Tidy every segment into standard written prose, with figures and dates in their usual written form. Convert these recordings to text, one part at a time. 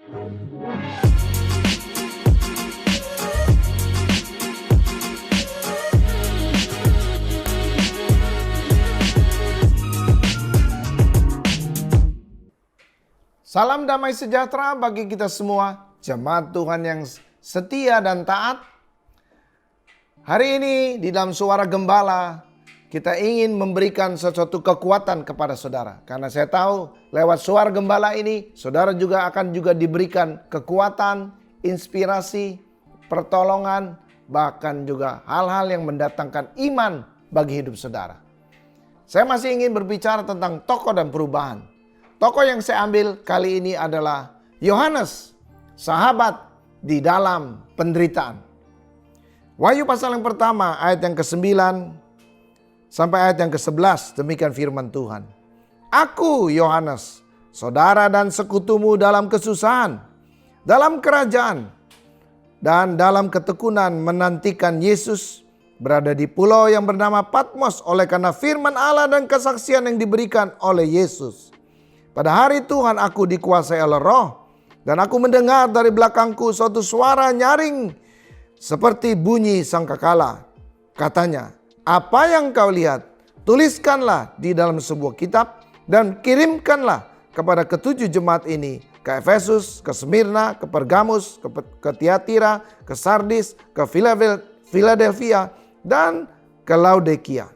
Salam damai sejahtera bagi kita semua, jemaat Tuhan yang setia dan taat. Hari ini di dalam Suara Gembala, kita ingin memberikan sesuatu kekuatan kepada saudara. Karena saya tahu lewat Suara Gembala ini, saudara juga akan diberikan kekuatan, inspirasi, pertolongan, bahkan juga hal-hal yang mendatangkan iman bagi hidup saudara. Saya masih ingin berbicara tentang tokoh dan perubahan. Tokoh yang saya ambil kali ini adalah Yohanes, sahabat di dalam penderitaan. Wahyu pasal yang pertama ayat yang ke-9 sampai ayat yang ke-11, demikian firman Tuhan. Aku Yohanes, saudara dan sekutumu dalam kesusahan, dalam kerajaan, dan dalam ketekunan menantikan Yesus, berada di pulau yang bernama Patmos oleh karena firman Allah dan kesaksian yang diberikan oleh Yesus. Pada hari Tuhan aku dikuasai oleh Roh, dan aku mendengar dari belakangku suatu suara nyaring seperti bunyi sangkakala. Katanya, apa yang kau lihat, tuliskanlah di dalam sebuah kitab dan kirimkanlah kepada ketujuh jemaat ini, ke Efesus, ke Smyrna, ke Pergamus, ke Tiatira, ke Sardis, ke Philadelphia, dan ke Laodikia.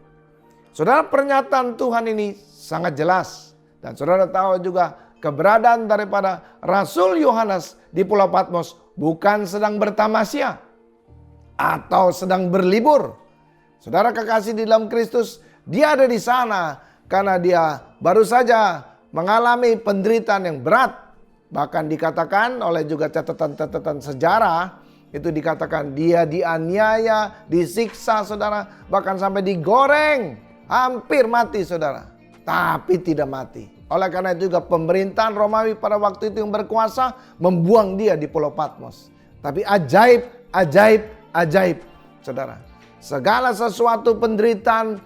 Saudara, pernyataan Tuhan ini sangat jelas. Dan saudara tahu juga keberadaan daripada Rasul Yohanes di Pulau Patmos bukan sedang bertamasya atau sedang berlibur. Saudara kekasih di dalam Kristus, dia ada di sana karena dia baru saja mengalami penderitaan yang berat. Bahkan dikatakan oleh juga catatan-catatan sejarah, itu dikatakan dia dianiaya, disiksa saudara, bahkan sampai digoreng, hampir mati saudara, tapi tidak mati. Oleh karena itu juga pemerintahan Romawi pada waktu itu yang berkuasa membuang dia di Pulau Patmos. Tapi ajaib, saudara. Segala sesuatu penderitaan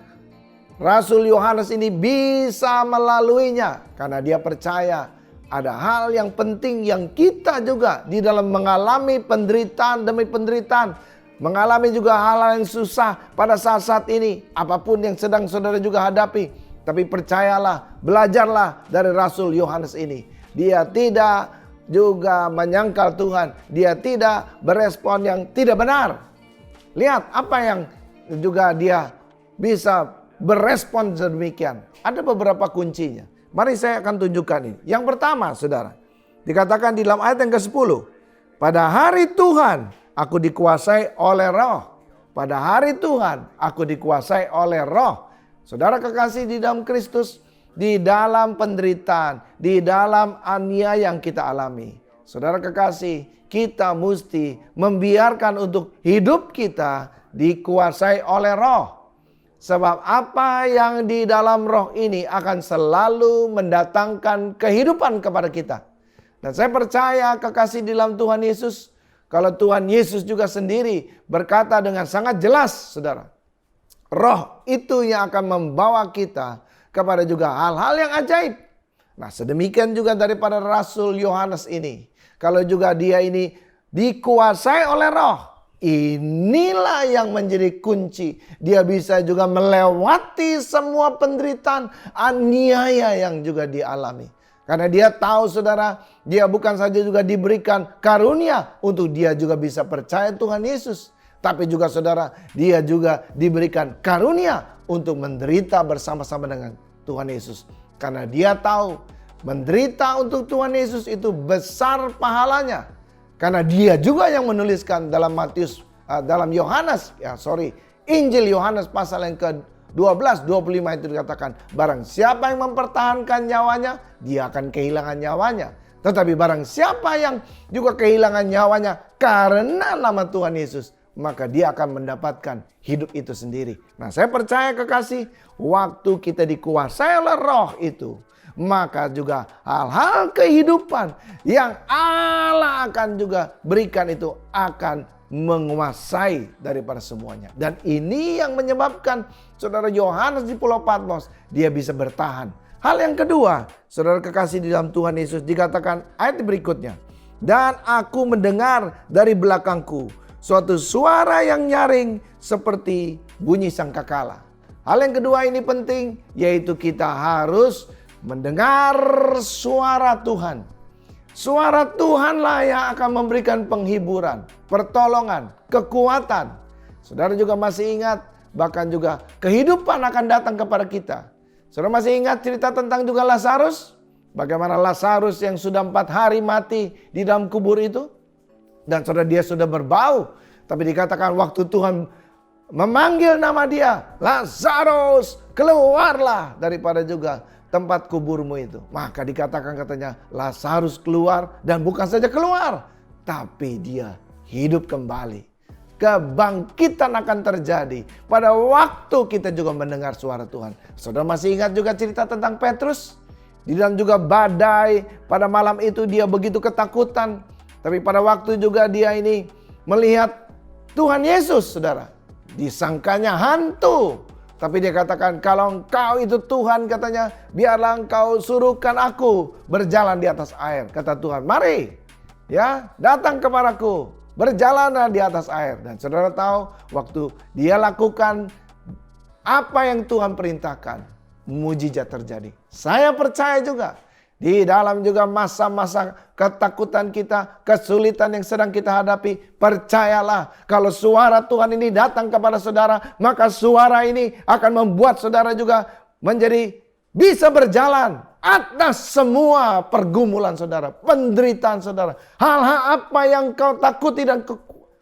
Rasul Yohanes ini bisa melaluinya. Karena dia percaya ada hal yang penting yang kita juga di dalam mengalami penderitaan demi penderitaan. Mengalami juga hal-hal yang susah pada saat-saat ini. Apapun yang sedang saudara juga hadapi. Tapi percayalah, belajarlah dari Rasul Yohanes ini. Dia tidak juga menyangkal Tuhan. Dia tidak berespon yang tidak benar. Lihat apa yang juga dia bisa berespon sedemikian. Ada beberapa kuncinya. Mari saya akan tunjukkan ini. Yang pertama saudara, dikatakan di dalam ayat yang ke-10. Pada hari Tuhan aku dikuasai oleh Roh. Pada hari Tuhan aku dikuasai oleh Roh. Saudara kekasih di dalam Kristus, di dalam penderitaan, di dalam aniaya yang kita alami. Saudara kekasih, kita mesti membiarkan untuk hidup kita dikuasai oleh Roh. Sebab apa yang di dalam Roh ini akan selalu mendatangkan kehidupan kepada kita. Dan saya percaya kekasih di dalam Tuhan Yesus, kalau Tuhan Yesus juga sendiri berkata dengan sangat jelas saudara. Roh itu yang akan membawa kita kepada juga hal-hal yang ajaib. Nah sedemikian juga daripada Rasul Yohanes ini. Kalau juga dia ini dikuasai oleh Roh. Inilah yang menjadi kunci. Dia bisa juga melewati semua penderitaan, aniaya yang juga dialami. Karena dia tahu saudara, dia bukan saja juga diberikan karunia untuk dia juga bisa percaya Tuhan Yesus. Tapi juga saudara, dia juga diberikan karunia untuk menderita bersama-sama dengan Tuhan Yesus. Karena dia tahu menderita untuk Tuhan Yesus itu besar pahalanya. Karena dia juga yang menuliskan dalam Injil Yohanes pasal yang ke-12, 25 itu dikatakan, barang siapa yang mempertahankan nyawanya, dia akan kehilangan nyawanya. Tetapi barang siapa yang juga kehilangan nyawanya karena nama Tuhan Yesus, maka dia akan mendapatkan hidup itu sendiri. Nah saya percaya kekasih, waktu kita dikuasai oleh Roh itu, maka juga hal-hal kehidupan yang Allah akan juga berikan itu akan menguasai daripada semuanya. Dan ini yang menyebabkan saudara Yohanes di Pulau Patmos, dia bisa bertahan. Hal yang kedua, saudara kekasih di dalam Tuhan Yesus, dikatakan ayat berikutnya, dan aku mendengar dari belakangku suatu suara yang nyaring seperti bunyi sangkakala. Hal yang kedua ini penting, yaitu kita harus mendengar suara Tuhan. Suara Tuhanlah yang akan memberikan penghiburan, pertolongan, kekuatan. Saudara juga masih ingat, bahkan juga kehidupan akan datang kepada kita. Saudara masih ingat cerita tentang juga Lazarus? Bagaimana Lazarus yang sudah 4 hari mati di dalam kubur itu? Dan saudara, dia sudah berbau. Tapi dikatakan waktu Tuhan memanggil nama dia, Lazarus, keluarlah daripada juga tempat kuburmu itu. Maka dikatakan katanya Lazarus keluar, dan bukan saja keluar, tapi dia hidup kembali. Kebangkitan akan terjadi pada waktu kita juga mendengar suara Tuhan. Saudara masih ingat juga cerita tentang Petrus? Di dalam juga badai, pada malam itu dia begitu ketakutan. Tapi pada waktu juga dia ini melihat Tuhan Yesus, saudara. Disangkanya hantu. Tapi dia katakan, kalau engkau itu Tuhan, katanya, biarlah engkau suruhkan aku berjalan di atas air. Kata Tuhan, mari, ya, datang kepadaku. Berjalanlah di atas air. Dan saudara tahu, waktu dia lakukan apa yang Tuhan perintahkan, mujizat terjadi. Saya percaya juga, di dalam juga masa-masa ketakutan kita, kesulitan yang sedang kita hadapi, percayalah kalau suara Tuhan ini datang kepada saudara, maka suara ini akan membuat saudara juga menjadi bisa berjalan atas semua pergumulan saudara, penderitaan saudara. Hal-hal apa yang kau takuti dan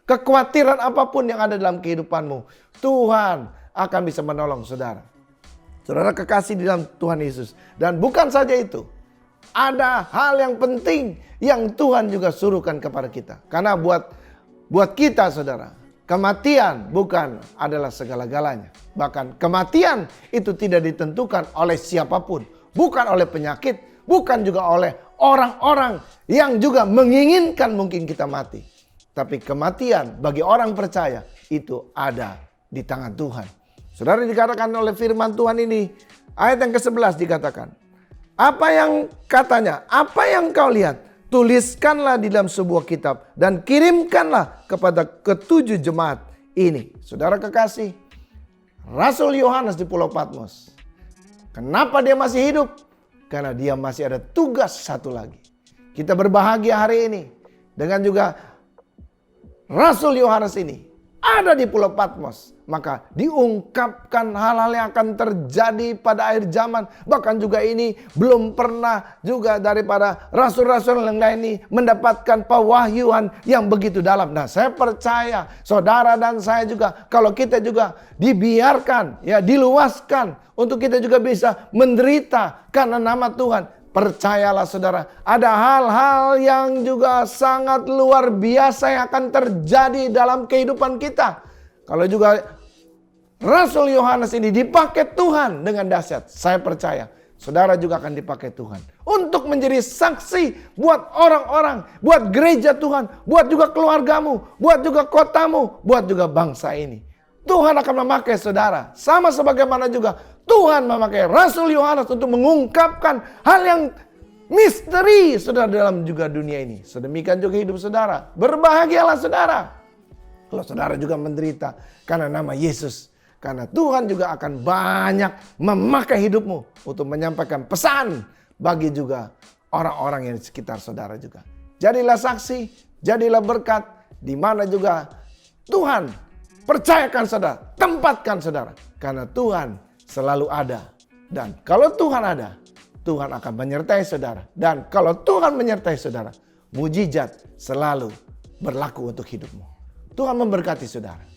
kekhawatiran apapun yang ada dalam kehidupanmu, Tuhan akan bisa menolong saudara. Saudara kekasih di dalam Tuhan Yesus. Dan bukan saja itu, ada hal yang penting yang Tuhan juga suruhkan kepada kita. Karena buat kita saudara, kematian bukan adalah segala-galanya. Bahkan kematian itu tidak ditentukan oleh siapapun. Bukan oleh penyakit, bukan juga oleh orang-orang yang juga menginginkan mungkin kita mati. Tapi kematian bagi orang percaya itu ada di tangan Tuhan. Saudara, dikatakan oleh firman Tuhan ini, ayat yang ke-11 dikatakan, apa yang katanya, apa yang kau lihat, tuliskanlah di dalam sebuah kitab dan kirimkanlah kepada ketujuh jemaat ini. Saudara kekasih, Rasul Yohanes di Pulau Patmos. Kenapa dia masih hidup? Karena dia masih ada tugas satu lagi. Kita berbahagia hari ini dengan juga Rasul Yohanes ini ada di Pulau Patmos. Maka diungkapkan hal-hal yang akan terjadi pada akhir zaman. Bahkan juga ini belum pernah juga daripada rasul-rasul yang lain ini mendapatkan pewahyuan yang begitu dalam. Nah, saya percaya saudara dan saya juga, kalau kita juga dibiarkan, ya diluaskan untuk kita juga bisa menderita karena nama Tuhan. Percayalah saudara, ada hal-hal yang juga sangat luar biasa yang akan terjadi dalam kehidupan kita. Kalau juga Rasul Yohanes ini dipakai Tuhan dengan dahsyat, saya percaya saudara juga akan dipakai Tuhan untuk menjadi saksi buat orang-orang, buat gereja Tuhan, buat juga keluargamu, buat juga kotamu, buat juga bangsa ini. Tuhan akan memakai saudara, sama sebagaimana juga Tuhan memakai Rasul Yohanes untuk mengungkapkan hal yang misteri saudara dalam juga dunia ini. Sedemikian juga hidup saudara. Berbahagialah saudara kalau saudara juga menderita karena nama Yesus. Karena Tuhan juga akan banyak memakai hidupmu untuk menyampaikan pesan bagi juga orang-orang yang di sekitar saudara juga. Jadilah saksi, jadilah berkat di mana juga Tuhan percayakan saudara, tempatkan saudara. Karena Tuhan selalu ada. Dan kalau Tuhan ada, Tuhan akan menyertai saudara. Dan kalau Tuhan menyertai saudara, mujizat selalu berlaku untuk hidupmu. Tuhan memberkati saudara.